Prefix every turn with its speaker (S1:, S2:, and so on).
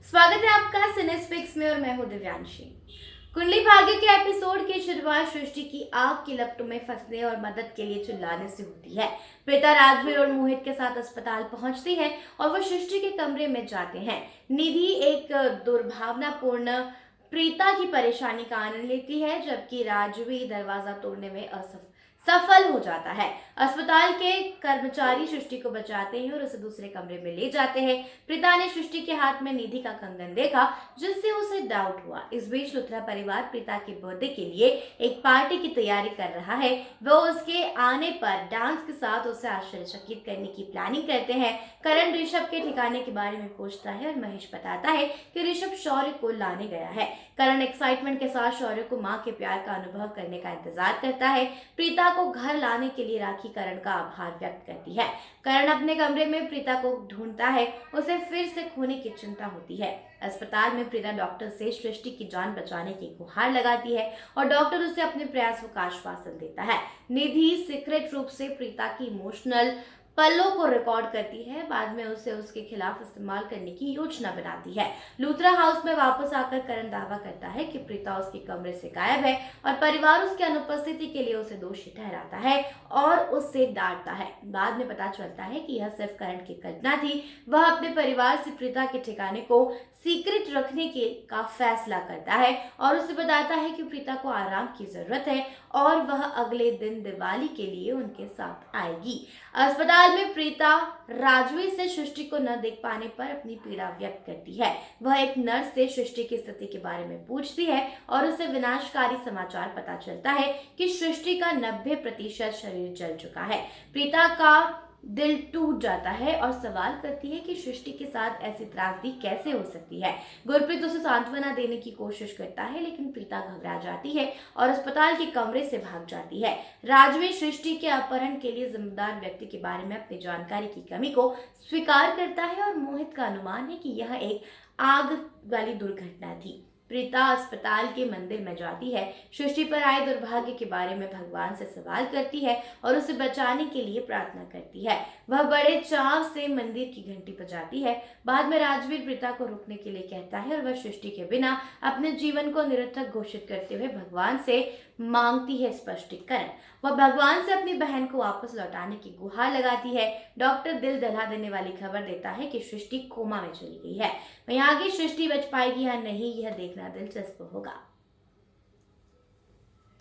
S1: स्वागत है आपका सिनेस्पिक्स में और मैं हूं दिव्यांशी। कुंडली भाग्य के एपिसोड की शुरुआत सृष्टि की आग की लपटों में फंसने और मदद के लिए चिल्लाने से होती है। प्रीता राजवीर और मोहित के साथ अस्पताल पहुंचती है और वो सृष्टि के कमरे में जाते हैं। निधि एक दुर्भावनापूर्ण प्रीता की परेशानी का आनंद लेती है, जबकि राजवीर दरवाजा तोड़ने में सफल हो जाता है। अस्पताल के कर्मचारी सृष्टि को बचाते हैं और उसे दूसरे कमरे में ले जाते हैं। प्रीता ने सृष्टि के हाथ में निधि का कंगन देखा, जिससे उसे डाउट हुआ। इस बीच लुथरा परिवार प्रीता के बर्थडे के लिए एक पार्टी की तैयारी कर रहा है। वो उसके आने पर डांस के साथ उसे आश्चर्यचकित करने की प्लानिंग करते हैं। करण ऋषभ के ठिकाने के बारे में पूछता है और महेश बताता है कि ऋषभ शौर्य को लाने गया है। करण एक्साइटमेंट के साथ शौर्य को मां के प्यार का अनुभव करने का इंतजार करता है। प्रीता को घर लाने के लिए राखी करण का आभार व्यक्त करती है। करण अपने कमरे में प्रीता को ढूंढता है, उसे फिर से खोने की चिंता होती है। अस्पताल में प्रीता डॉक्टर से सृष्टि की जान बचाने की गुहार लगाती है और डॉक्टर उसे अपने प्रयासों का आश्वासन देता है। निधि सीक्रेट रूप से प्रीता की इमोशनल पलों को रिकॉर्ड करती है। बाद में उसे उसके खिलाफ इस्तेमाल करने की योजना बनाती है। लूथरा हाउस में वापस आकर करण दावा करता है कि प्रीता उसके कमरे से गायब है और परिवार उसकी अनुपस्थिति के लिए उसे दोषी ठहराता है और उससे डांटता है। बाद में पता चलता है कि यह सिर्फ करण की कल्पना थी। वह अपने परिवार से प्रीता के ठिकाने को सीक्रेट रखने के का फैसला करता है और उसे बताता है कि प्रीता को आराम की जरूरत है और वह अगले दिन दिवाली के लिए उनके साथ आएगी। अस्पताल में प्रीता राजवीर से सृष्टि को न देख पाने पर अपनी पीड़ा व्यक्त करती है। वह एक नर्स से सृष्टि की स्थिति के बारे में पूछती है और उसे विनाशकारी समाचार पता चलता है कि सृष्टि का 90% शरीर जल चुका है। प्रीता का दिल टूट जाता है और सवाल करती है कि सृष्टि के साथ ऐसी त्रासदी कैसे हो सकती है। गुरप्रीत उसे सांत्वना देने की कोशिश करता है, लेकिन प्रीता घबरा जाती है और अस्पताल के कमरे से भाग जाती है। राजवीर सृष्टि के अपहरण के लिए जिम्मेदार व्यक्ति के बारे में अपनी जानकारी की कमी को स्वीकार करता है और मोहित का अनुमान है कि यह एक आग वाली दुर्घटना थी। प्रीता अस्पताल के मंदिर में जाती है, सृष्टि पर आए दुर्भाग्य के बारे में भगवान से सवाल करती है और उसे बचाने के लिए प्रार्थना करती है। वह बड़े चाव से मंदिर की घंटी बजाती है। बाद में राजवीर प्रीता को रुकने के लिए कहता है और वह सृष्टि के बिना अपने जीवन को निरर्थक घोषित करते हुए भगवान से मांगती है स्पष्टीकरण। वह भगवान से अपनी बहन को वापस लौटाने की गुहार लगाती है। डॉक्टर दिल दहला देने वाली खबर देता है कि सृष्टि कोमा में चली गई है। वहीं आगे सृष्टि बच पाएगी या नहीं, यह देखना दिलचस्प होगा।